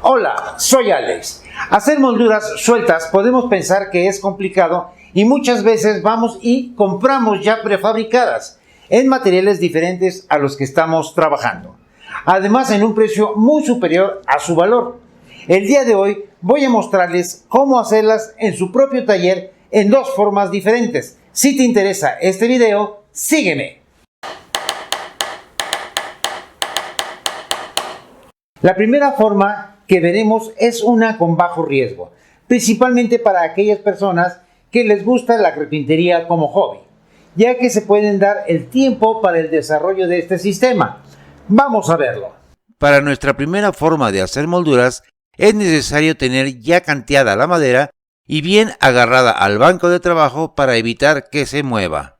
Hola, soy Alex. Hacer molduras sueltas podemos pensar que es complicado y muchas veces vamos y compramos ya prefabricadas en materiales diferentes a los que estamos trabajando. Además, en un precio muy superior a su valor. El día de hoy voy a mostrarles cómo hacerlas en su propio taller en dos formas diferentes. Si te interesa este video, sígueme. La primera forma que veremos es una con bajo riesgo, principalmente para aquellas personas que les gusta la carpintería como hobby, ya que se pueden dar el tiempo para el desarrollo de este sistema. Vamos a verlo. Para nuestra primera forma de hacer molduras, es necesario tener ya canteada la madera y bien agarrada al banco de trabajo para evitar que se mueva.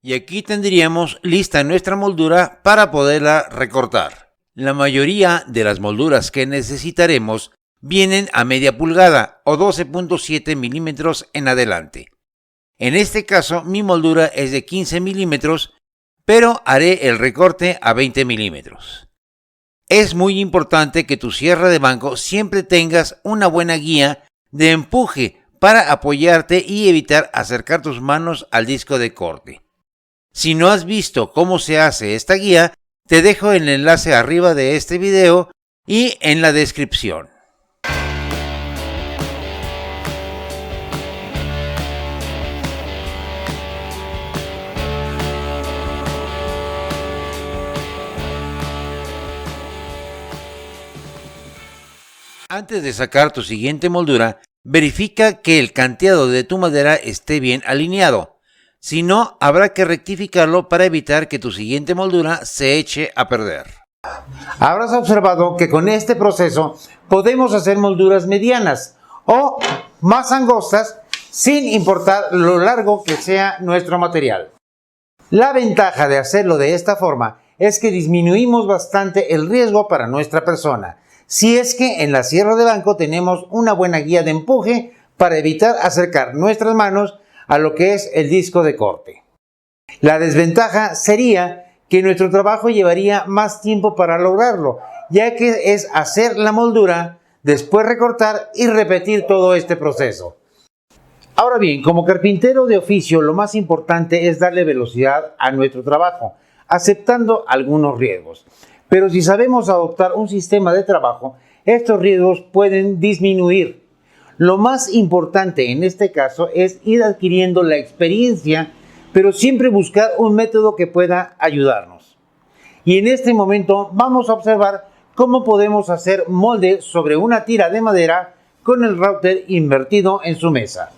Y aquí tendríamos lista nuestra moldura para poderla recortar. La mayoría de las molduras que necesitaremos vienen a media pulgada o 12.7 milímetros en adelante. En este caso mi moldura es de 15 milímetros, pero haré el recorte a 20 milímetros. Es muy importante que tu sierra de banco siempre tengas una buena guía de empuje para apoyarte y evitar acercar tus manos al disco de corte. Si no has visto cómo se hace esta guía, te dejo el enlace arriba de este video y en la descripción. Antes de sacar tu siguiente moldura, verifica que el canteado de tu madera esté bien alineado. Si no, habrá que rectificarlo para evitar que tu siguiente moldura se eche a perder. Habrás observado que con este proceso podemos hacer molduras medianas o más angostas sin importar lo largo que sea nuestro material. La ventaja de hacerlo de esta forma es que disminuimos bastante el riesgo para nuestra persona, si es que en la sierra de banco tenemos una buena guía de empuje para evitar acercar nuestras manos a lo que es el disco de corte. La desventaja sería que nuestro trabajo llevaría más tiempo para lograrlo, ya que es hacer la moldura, después recortar y repetir todo este proceso. Ahora bien, como carpintero de oficio, lo más importante es darle velocidad a nuestro trabajo, aceptando algunos riesgos. Pero si sabemos adoptar un sistema de trabajo, estos riesgos pueden disminuir. Lo más importante en este caso es ir adquiriendo la experiencia, pero siempre buscar un método que pueda ayudarnos. Y en este momento vamos a observar cómo podemos hacer molde sobre una tira de madera con el router invertido en su mesa.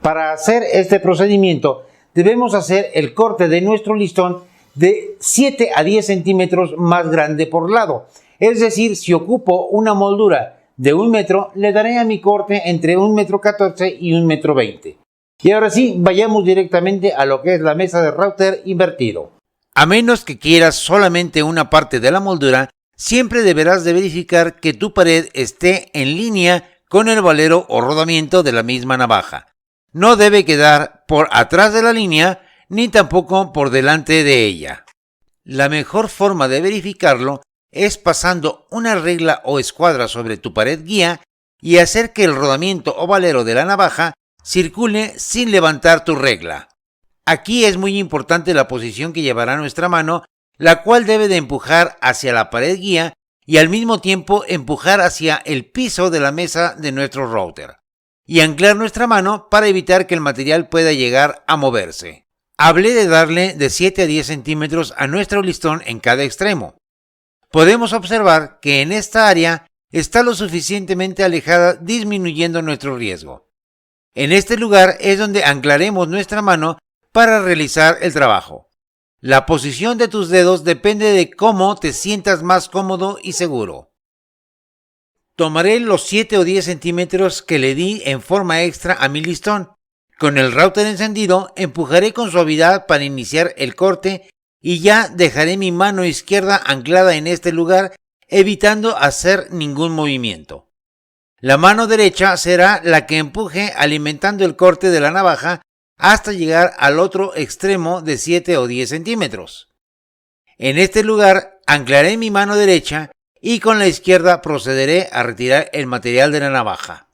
Para hacer este procedimiento debemos hacer el corte de nuestro listón de 7 a 10 centímetros más grande por lado. Es decir, si ocupo una moldura de 1 metro, le daré a mi corte entre 1,14 m y 1,20 m. Y ahora sí, vayamos directamente a lo que es la mesa de router invertido. A menos que quieras solamente una parte de la moldura, siempre deberás de verificar que tu pared esté en línea con el valero o rodamiento de la misma navaja. No debe quedar por atrás de la línea, ni tampoco por delante de ella. La mejor forma de verificarlo es pasando una regla o escuadra sobre tu pared guía y hacer que el rodamiento o valero de la navaja circule sin levantar tu regla. Aquí es muy importante la posición que llevará nuestra mano, la cual debe de empujar hacia la pared guía y al mismo tiempo empujar hacia el piso de la mesa de nuestro router y anclar nuestra mano para evitar que el material pueda llegar a moverse. Hablé de darle de 7 a 10 centímetros a nuestro listón en cada extremo. Podemos observar que en esta área está lo suficientemente alejada, disminuyendo nuestro riesgo. En este lugar es donde anclaremos nuestra mano para realizar el trabajo. La posición de tus dedos depende de cómo te sientas más cómodo y seguro. Tomaré los 7 o 10 centímetros que le di en forma extra a mi listón. Con el router encendido, empujaré con suavidad para iniciar el corte y ya dejaré mi mano izquierda anclada en este lugar, evitando hacer ningún movimiento. La mano derecha será la que empuje alimentando el corte de la navaja hasta llegar al otro extremo de 7 o 10 centímetros. En este lugar anclaré mi mano derecha y con la izquierda procederé a retirar el material de la navaja.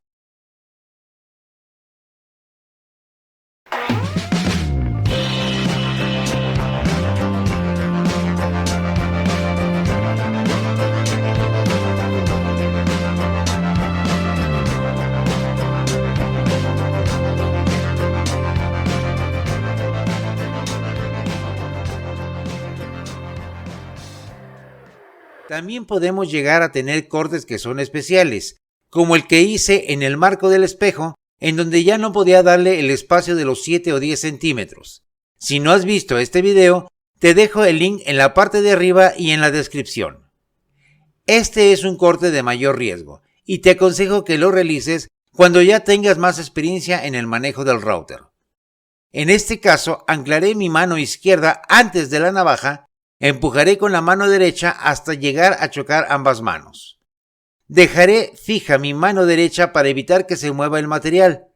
También podemos llegar a tener cortes que son especiales, como el que hice en el marco del espejo, en donde ya no podía darle el espacio de los 7 o 10 centímetros. Si no has visto este video, te dejo el link en la parte de arriba y en la descripción. Este es un corte de mayor riesgo, y te aconsejo que lo realices cuando ya tengas más experiencia en el manejo del router. En este caso, anclaré mi mano izquierda antes de la navaja. Empujaré con la mano derecha hasta llegar a chocar ambas manos. Dejaré fija mi mano derecha para evitar que se mueva el material,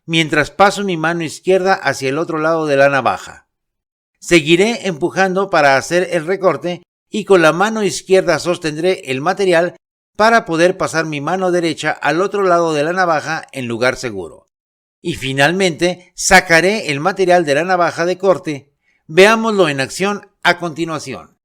mientras paso mi mano izquierda hacia el otro lado de la navaja. Seguiré empujando para hacer el recorte y con la mano izquierda sostendré el material para poder pasar mi mano derecha al otro lado de la navaja en lugar seguro. Y finalmente sacaré el material de la navaja de corte. Veámoslo en acción a continuación.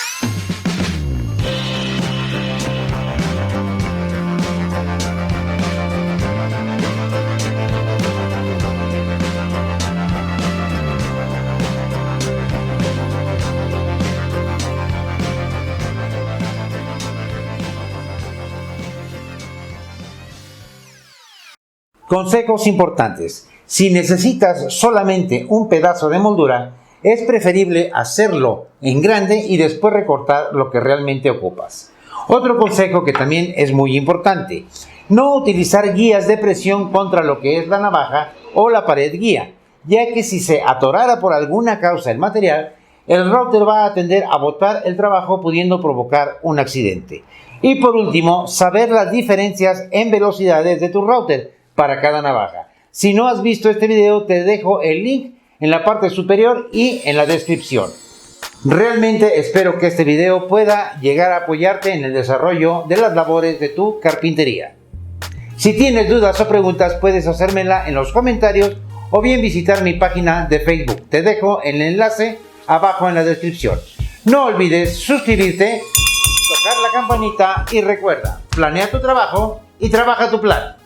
Consejos importantes. Si necesitas solamente un pedazo de moldura, es preferible hacerlo en grande y después recortar lo que realmente ocupas. Otro consejo que también es muy importante: no utilizar guías de presión contra lo que es la navaja o la pared guía, ya que si se atorara por alguna causa el material, el router va a tender a botar el trabajo, pudiendo provocar un accidente. Y por último, saber las diferencias en velocidades de tu router para cada navaja. Si no has visto este video, te dejo el link en la parte superior y en la descripción. Realmente espero que este video pueda llegar a apoyarte en el desarrollo de las labores de tu carpintería. Si tienes dudas o preguntas, puedes hacérmela en los comentarios o bien visitar mi página de Facebook. Te dejo el enlace abajo en la descripción. No olvides suscribirte, tocar la campanita y recuerda, planea tu trabajo y trabaja tu plan.